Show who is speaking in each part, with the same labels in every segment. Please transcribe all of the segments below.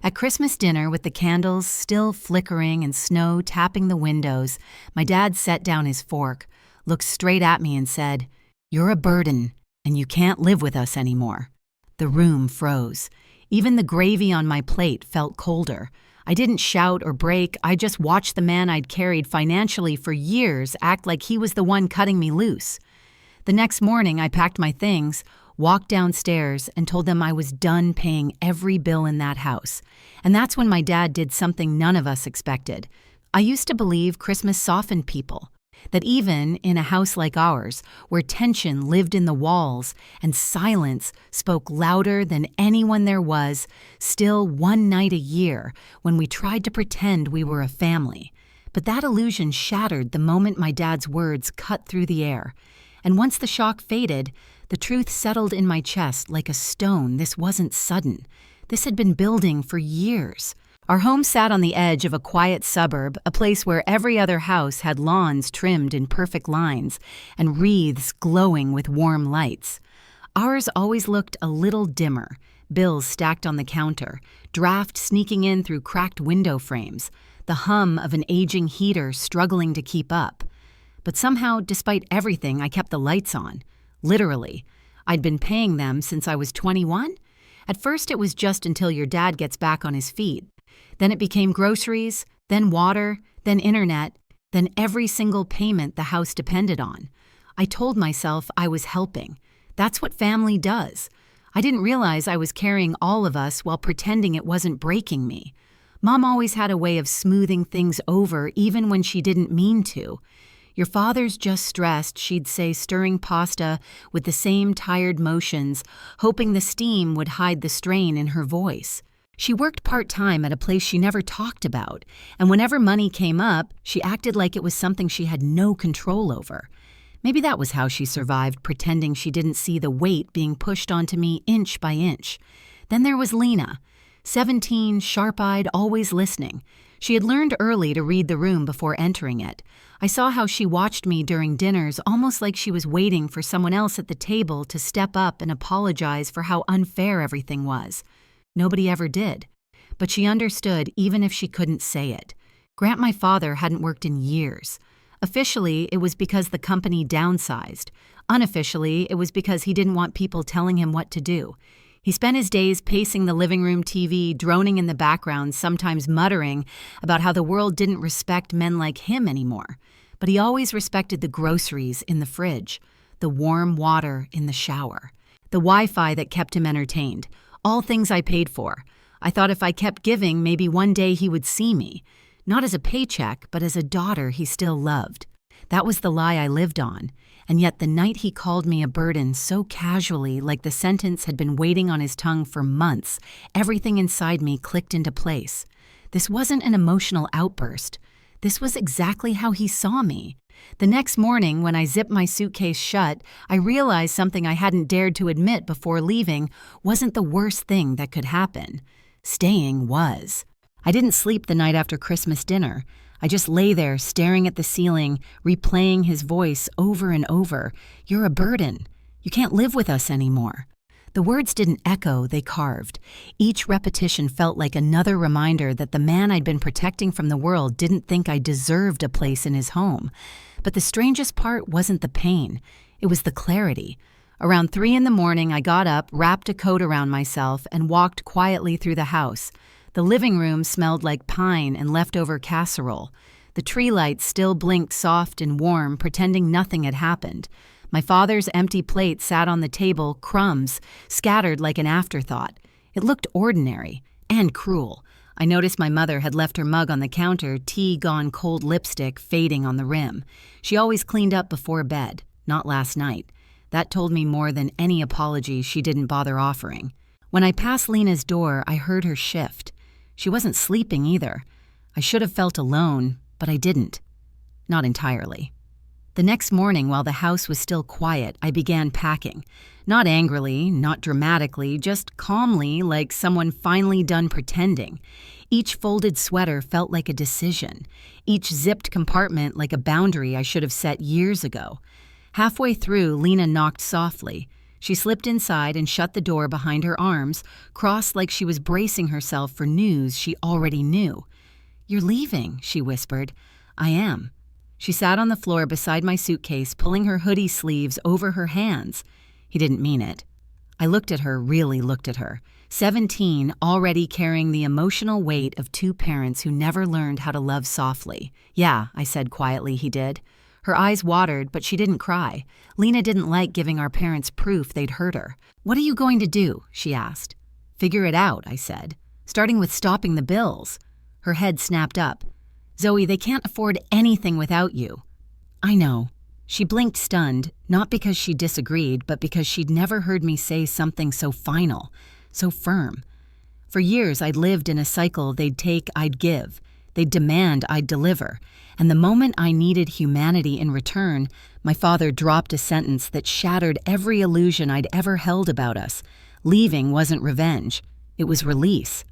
Speaker 1: At Christmas dinner, with the candles still flickering and snow tapping the windows, my dad set down his fork, looked straight at me and said, "You're a burden, and you can't live with us anymore." The room froze. Even the gravy on my plate felt colder. I didn't shout or break, I just watched the man I'd carried financially for years act like he was the one cutting me loose. The next morning, I packed my things, walked downstairs, and told them I was done paying every bill in that house. And that's when my dad did something none of us expected. I used to believe Christmas softened people, that even in a house like ours, where tension lived in the walls and silence spoke louder than anyone there was, still one night a year when we tried to pretend we were a family. But that illusion shattered the moment my dad's words cut through the air. And once the shock faded, the truth settled in my chest like a stone. This wasn't sudden. This had been building for years. Our home sat on the edge of a quiet suburb, a place where every other house had lawns trimmed in perfect lines and wreaths glowing with warm lights. Ours always looked a little dimmer, bills stacked on the counter, draft sneaking in through cracked window frames, the hum of an aging heater struggling to keep up. But somehow, despite everything, I kept the lights on. Literally. I'd been paying them since I was 21. At first, it was just until your dad gets back on his feet. Then it became groceries, then water, then internet, then every single payment the house depended on. I told myself I was helping. That's what family does. I didn't realize I was carrying all of us while pretending it wasn't breaking me. Mom always had a way of smoothing things over even when she didn't mean to. "Your father's just stressed," she'd say, stirring pasta with the same tired motions, hoping the steam would hide the strain in her voice. She worked part-time at a place she never talked about, and whenever money came up, she acted like it was something she had no control over. Maybe that was how she survived, pretending she didn't see the weight being pushed onto me inch by inch. Then there was Lena, 17, sharp-eyed, always listening. She had learned early to read the room before entering it. I saw how she watched me during dinners, almost like she was waiting for someone else at the table to step up and apologize for how unfair everything was. Nobody ever did. But she understood even if she couldn't say it. Grant my father hadn't worked in years. Officially, it was because the company downsized. Unofficially, it was because he didn't want people telling him what to do. He spent his days pacing the living room TV, droning in the background, sometimes muttering about how the world didn't respect men like him anymore. But he always respected the groceries in the fridge, the warm water in the shower, the Wi-Fi that kept him entertained, all things I paid for. I thought if I kept giving, maybe one day he would see me, not as a paycheck, but as a daughter he still loved. That was the lie I lived on. And yet the night he called me a burden so casually, like the sentence had been waiting on his tongue for months, everything inside me clicked into place. This wasn't an emotional outburst. This was exactly how he saw me. The next morning, when I zipped my suitcase shut, I realized something I hadn't dared to admit before leaving wasn't the worst thing that could happen. Staying was. I didn't sleep the night after Christmas dinner. I just lay there staring at the ceiling, replaying his voice over and over. "You're a burden. You can't live with us anymore." The words didn't echo, they carved. Each repetition felt like another reminder that the man I'd been protecting from the world didn't think I deserved a place in his home. But the strangest part wasn't the pain. It was the clarity. Around 3 a.m, I got up, wrapped a coat around myself, and walked quietly through the house. The living room smelled like pine and leftover casserole. The tree lights still blinked soft and warm, pretending nothing had happened. My father's empty plate sat on the table, crumbs, scattered like an afterthought. It looked ordinary and cruel. I noticed my mother had left her mug on the counter, tea gone cold, lipstick fading on the rim. She always cleaned up before bed, not last night. That told me more than any apology she didn't bother offering. When I passed Lena's door, I heard her shift. She wasn't sleeping either. I should have felt alone, but I didn't. Not entirely. The next morning, while the house was still quiet, I began packing. Not angrily, not dramatically, just calmly, like someone finally done pretending. Each folded sweater felt like a decision. Each zipped compartment like a boundary I should have set years ago. Halfway through, Lena knocked softly. She slipped inside and shut the door behind her arms, crossed like she was bracing herself for news she already knew. "You're leaving," she whispered. "I am." She sat on the floor beside my suitcase, pulling her hoodie sleeves over her hands. He didn't mean it. I looked at her, really looked at her. 17, already carrying the emotional weight of two parents who never learned how to love softly. "Yeah," I said quietly, he did. Her eyes watered, but she didn't cry. Lena didn't like giving our parents proof they'd hurt her. "What are you going to do?" she asked. "Figure it out," I said, "starting with stopping the bills." Her head snapped up. "Zoe, they can't afford anything without you." "I know." She blinked stunned, not because she disagreed, but because she'd never heard me say something so final, so firm. For years, I'd lived in a cycle they'd take, I'd give. They'd demand, I'd deliver. And the moment I needed humanity in return, my father dropped a sentence that shattered every illusion I'd ever held about us. Leaving wasn't revenge. It was release.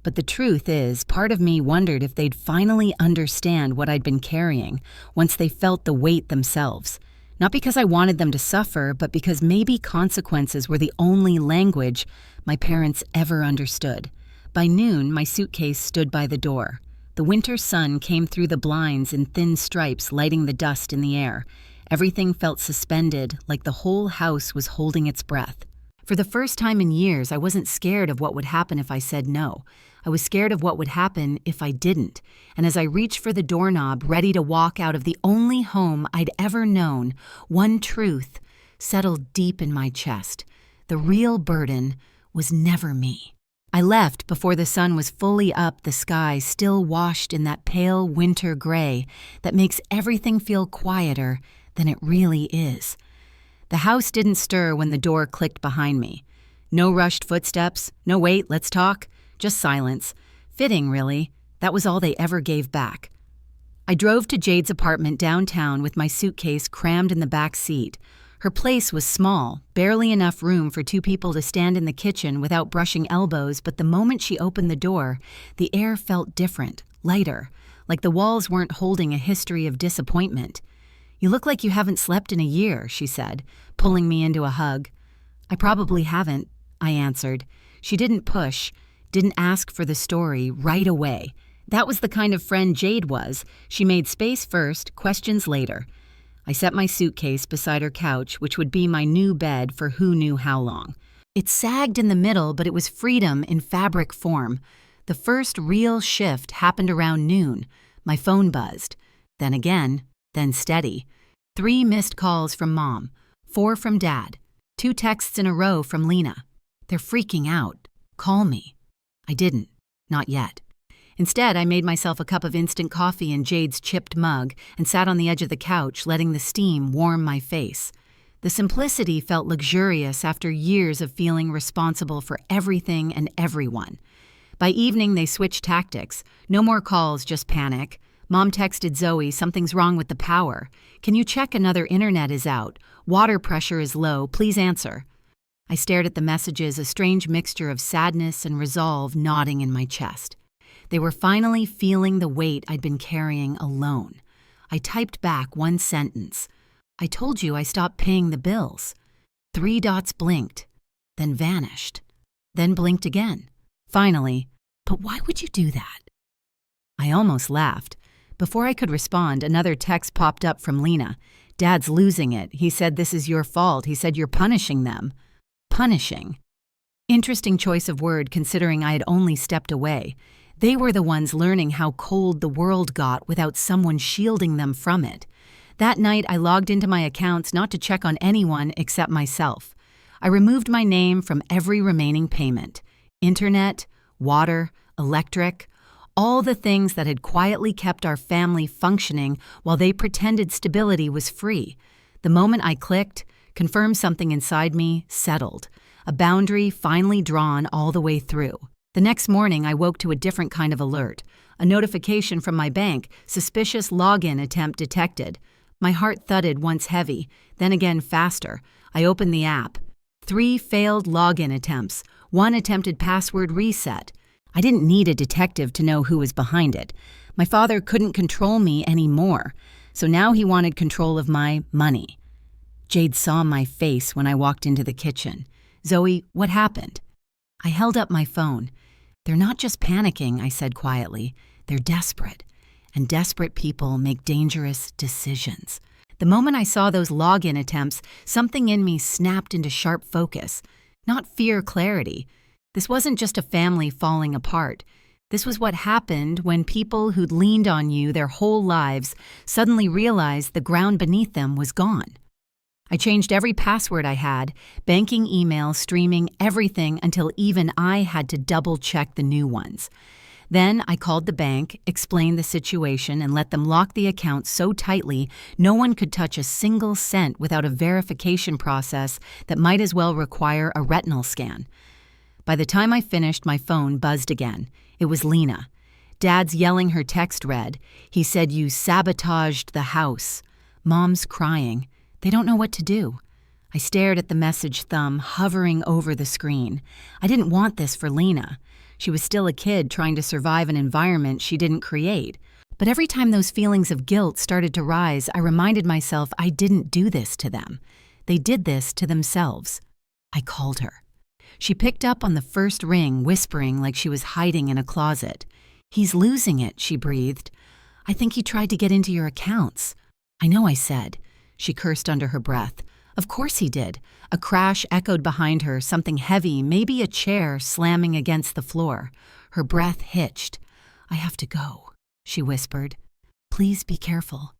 Speaker 1: But the truth is, part of me wondered if they'd finally understand what I'd been carrying once they felt the weight themselves. Not because I wanted them to suffer, but because maybe consequences were the only language my parents ever understood. By noon, my suitcase stood by the door. The winter sun came through the blinds in thin stripes, lighting the dust in the air. Everything felt suspended, like the whole house was holding its breath. For the first time in years, I wasn't scared of what would happen if I said no. I was scared of what would happen if I didn't. And as I reached for the doorknob, ready to walk out of the only home I'd ever known, one truth settled deep in my chest. The real burden was never me. I left before the sun was fully up, the sky still washed in that pale winter gray that makes everything feel quieter than it really is. The house didn't stir when the door clicked behind me. No rushed footsteps, no wait, let's talk, just silence. Fitting, really. That was all they ever gave back. I drove to Jade's apartment downtown with my suitcase crammed in the back seat. Her place was small, barely enough room for two people to stand in the kitchen without brushing elbows, but the moment she opened the door, the air felt different, lighter, like the walls weren't holding a history of disappointment. "You look like you haven't slept in a year," she said, pulling me into a hug. "I probably haven't," I answered. She didn't push, didn't ask for the story right away. That was the kind of friend Jade was. She made space first, questions later. I set my suitcase beside her couch, which would be my new bed for who knew how long. It sagged in the middle, but it was freedom in fabric form. The first real shift happened around noon. My phone buzzed. Then again, then steady. 3 missed calls from Mom, 4 from Dad, 2 texts in a row from Lena. "They're freaking out. Call me." I didn't. Not yet. Instead, I made myself a cup of instant coffee in Jade's chipped mug and sat on the edge of the couch, letting the steam warm my face. The simplicity felt luxurious after years of feeling responsible for everything and everyone. By evening, they switched tactics. No more calls, just panic. Mom texted Zoe, "Something's wrong with the power. Can you check another internet is out? Water pressure is low. Please answer." I stared at the messages, a strange mixture of sadness and resolve gnawing in my chest. They were finally feeling the weight I'd been carrying alone. I typed back one sentence. "I told you I stopped paying the bills." 3 dots blinked, then vanished, then blinked again. Finally, "But why would you do that?" I almost laughed. Before I could respond, another text popped up from Lena. "Dad's losing it. He said this is your fault. He said you're punishing them." Punishing. Interesting choice of word considering I had only stepped away. They were the ones learning how cold the world got without someone shielding them from it. That night, I logged into my accounts not to check on anyone except myself. I removed my name from every remaining payment. Internet, water, electric, all the things that had quietly kept our family functioning while they pretended stability was free. The moment I clicked, confirmed something inside me, settled. A boundary finally drawn all the way through. The next morning, I woke to a different kind of alert. A notification from my bank, suspicious login attempt detected. My heart thudded once heavy, then again faster. I opened the app. 3 failed login attempts, 1 attempted password reset. I didn't need a detective to know who was behind it. My father couldn't control me anymore, so now he wanted control of my money. Jade saw my face when I walked into the kitchen. "Zoe, what happened?" I held up my phone. "They're not just panicking," I said quietly. "They're desperate. And desperate people make dangerous decisions." The moment I saw those login attempts, something in me snapped into sharp focus. Not fear, clarity. This wasn't just a family falling apart. This was what happened when people who'd leaned on you their whole lives suddenly realized the ground beneath them was gone. I changed every password I had, banking, email, streaming, everything until even I had to double-check the new ones. Then I called the bank, explained the situation, and let them lock the account so tightly no one could touch a single cent without a verification process that might as well require a retinal scan. By the time I finished, my phone buzzed again. It was Lena. Dad's yelling her text read. He said, "You sabotaged the house." Mom's crying. They don't know what to do. I stared at the message thumb hovering over the screen. I didn't want this for Lena. She was still a kid trying to survive an environment she didn't create. But every time those feelings of guilt started to rise, I reminded myself I didn't do this to them. They did this to themselves. I called her. She picked up on the first ring, whispering like she was hiding in a closet. "He's losing it," she breathed. "I think he tried to get into your accounts." "I know," I said. She cursed under her breath. "Of course he did." A crash echoed behind her, something heavy, maybe a chair, slamming against the floor. Her breath hitched. "I have to go," she whispered. "Please be careful."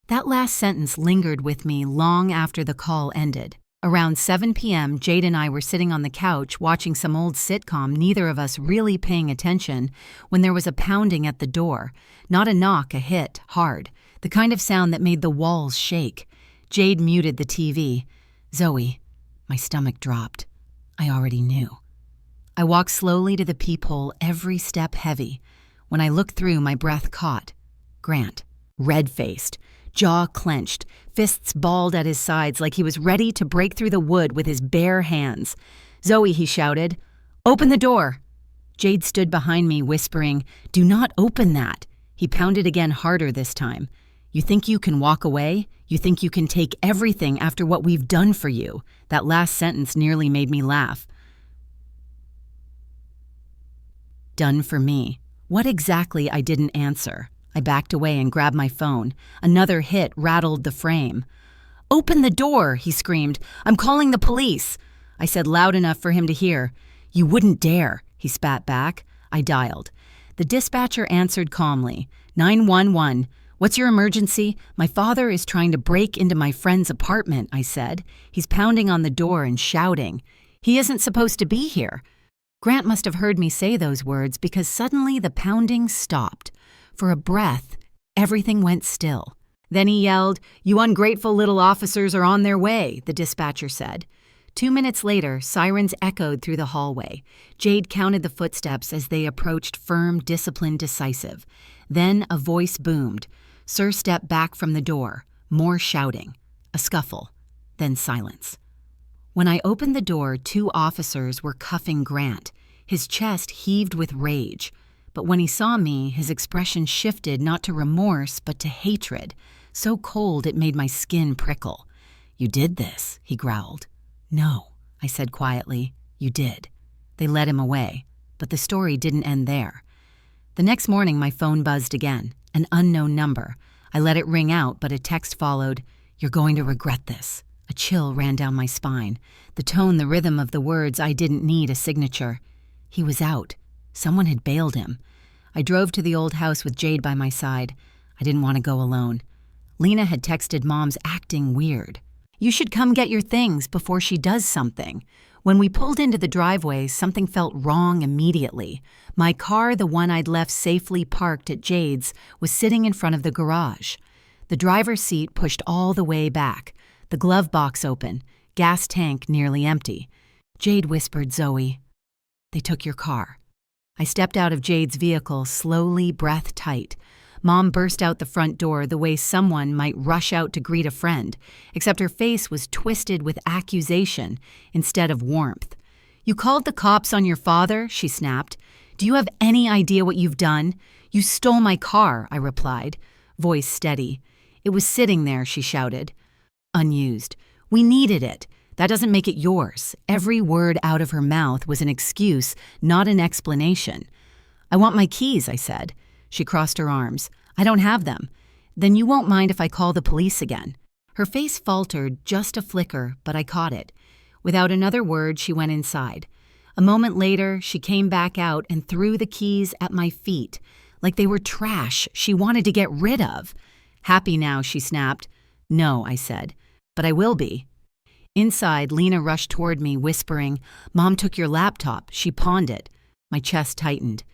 Speaker 1: That last sentence lingered with me long after the call ended. Around 7 p.m., Jade and I were sitting on the couch watching some old sitcom, neither of us really paying attention, when there was a pounding at the door. Not a knock, a hit, hard. The kind of sound that made the walls shake. Jade muted the TV. "Zoe." My stomach dropped. I already knew. I walked slowly to the peephole, every step heavy. When I looked through, my breath caught. Grant, red-faced, jaw clenched, fists balled at his sides like he was ready to break through the wood with his bare hands. "Zoe," he shouted, "open the door." Jade stood behind me, whispering, "Do not open that." He pounded again, harder this time. "You think you can walk away? You think you can take everything after what we've done for you?" That last sentence nearly made me laugh. Done for me. What exactly? I didn't answer. I backed away and grabbed my phone. Another hit rattled the frame. "Open the door," he screamed. "I'm calling the police." I said loud enough for him to hear. "You wouldn't dare," he spat back. I dialed. The dispatcher answered calmly. 911. "What's your emergency?" "My father is trying to break into my friend's apartment," I said. "He's pounding on the door and shouting. He isn't supposed to be here." Grant must have heard me say those words because suddenly the pounding stopped. For a breath, everything went still. Then he yelled, "You ungrateful little officers are on their way," the dispatcher said. 2 minutes later, sirens echoed through the hallway. Jade counted the footsteps as they approached, firm, disciplined, decisive. Then a voice boomed. Sir stepped back from the door. More shouting. A scuffle. Then silence. When I opened the door, 2 officers were cuffing Grant. His chest heaved with rage. But when he saw me, his expression shifted not to remorse, but to hatred. So cold it made my skin prickle. "You did this," he growled. "No," I said quietly. "You did." They led him away. But the story didn't end there. The next morning, my phone buzzed again. An unknown number. I let it ring out, but a text followed. "You're going to regret this." A chill ran down my spine. The tone, the rhythm of the words, I didn't need a signature. He was out. Someone had bailed him. I drove to the old house with Jade by my side. I didn't want to go alone. Lena had texted Mom's acting weird. "You should come get your things before she does something." When we pulled into the driveway, something felt wrong immediately. My car, the one I'd left safely parked at Jade's, was sitting in front of the garage. The driver's seat pushed all the way back. The glove box open. Gas tank nearly empty. Jade whispered, "Zoe, they took your car." I stepped out of Jade's vehicle, slowly, breath tight. Mom burst out the front door the way someone might rush out to greet a friend, except her face was twisted with accusation instead of warmth. "You called the cops on your father?" she snapped. "Do you have any idea what you've done?" "You stole my car," I replied, voice steady. "It was sitting there," she shouted. "Unused. We needed it. That doesn't make it yours. Every word out of her mouth was an excuse, not an explanation. I want my keys, I said. She crossed her arms. I don't have them. Then you won't mind if I call the police again. Her face faltered just a flicker, but I caught it. Without another word, she went inside. A moment later, she came back out and threw the keys at my feet, like they were trash she wanted to get rid of. Happy now, she snapped. No, I said, but I will be. Inside, Lena rushed toward me, whispering, Mom took your laptop. She pawned it. My chest tightened.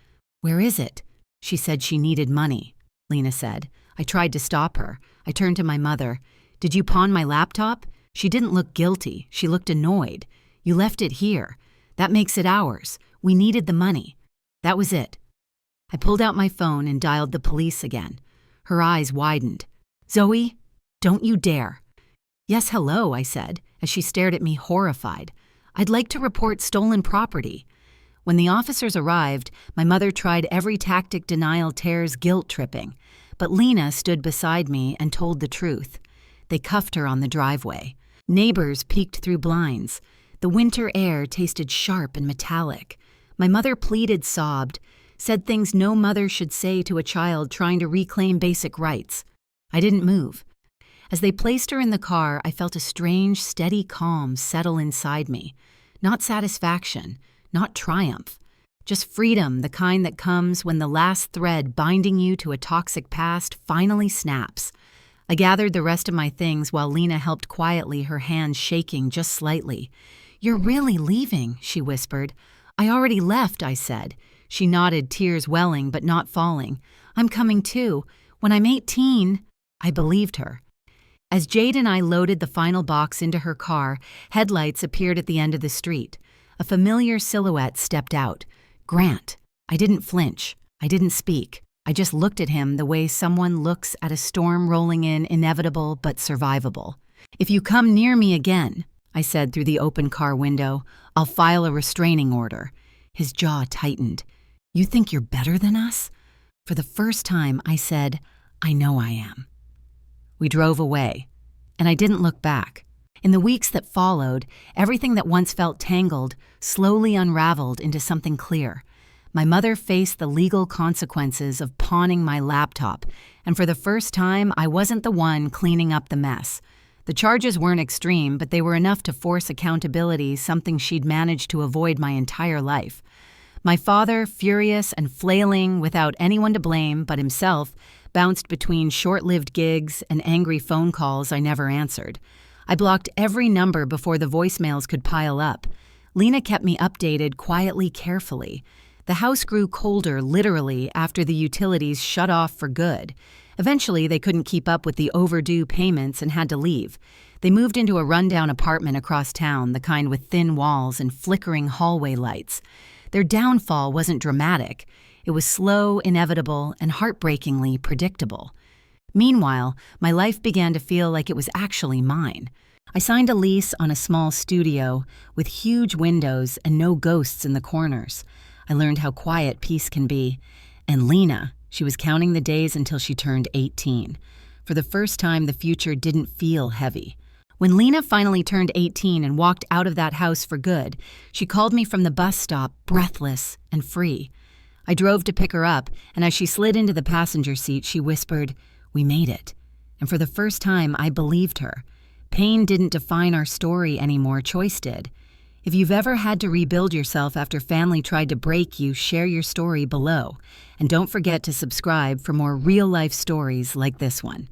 Speaker 1: Where is it? She said she needed money, Lena said. I tried to stop her. I turned to my mother. Did you pawn my laptop? She didn't look guilty. She looked annoyed. You left it here. That makes it ours. We needed the money. That was it. I pulled out my phone and dialed the police again. Her eyes widened. Zoe, don't you dare. Yes, hello, I said, as she stared at me horrified. I'd like to report stolen property. When the officers arrived, my mother tried every tactic denial tears guilt-tripping, but Lena stood beside me and told the truth. They cuffed her on the driveway. Neighbors peeked through blinds. The winter air tasted sharp and metallic. My mother pleaded, sobbed, said things no mother should say to a child trying to reclaim basic rights. I didn't move. As they placed her in the car, I felt a strange, steady calm settle inside me. Not satisfaction, not triumph. Just freedom, the kind that comes when the last thread binding you to a toxic past finally snaps. I gathered the rest of my things while Lena helped quietly, her hands shaking just slightly. You're really leaving, she whispered. I already left, I said. She nodded, tears welling but not falling. I'm coming too. When I'm 18, I believed her. As Jade and I loaded the final box into her car, headlights appeared at the end of the street. A familiar silhouette stepped out. Grant. I didn't flinch. I didn't speak. I just looked at him the way someone looks at a storm rolling in, inevitable but survivable. If you come near me again, I said through the open car window, I'll file a restraining order. His jaw tightened. You think you're better than us? For the first time, I said, I know I am. We drove away, and I didn't look back. In the weeks that followed, everything that once felt tangled slowly unraveled into something clear. My mother faced the legal consequences of pawning my laptop, and for the first time, I wasn't the one cleaning up the mess. The charges weren't extreme, but they were enough to force accountability, something she'd managed to avoid my entire life. My father, furious and flailing without anyone to blame but himself, bounced between short-lived gigs and angry phone calls I never answered. I blocked every number before the voicemails could pile up. Lena kept me updated quietly, carefully. The house grew colder, literally, after the utilities shut off for good. Eventually, they couldn't keep up with the overdue payments and had to leave. They moved into a rundown apartment across town, the kind with thin walls and flickering hallway lights. Their downfall wasn't dramatic. It was slow, inevitable, and heartbreakingly predictable. Meanwhile, my life began to feel like it was actually mine. I signed a lease on a small studio with huge windows and no ghosts in the corners. I learned how quiet peace can be. And Lena, she was counting the days until she turned 18. For the first time, the future didn't feel heavy. When Lena finally turned 18 and walked out of that house for good, she called me from the bus stop, breathless and free. I drove to pick her up, and as she slid into the passenger seat, she whispered, "We made it." And for the first time, I believed her. Pain didn't define our story anymore, choice did. If you've ever had to rebuild yourself after family tried to break you, share your story below. And don't forget to subscribe for more real-life stories like this one.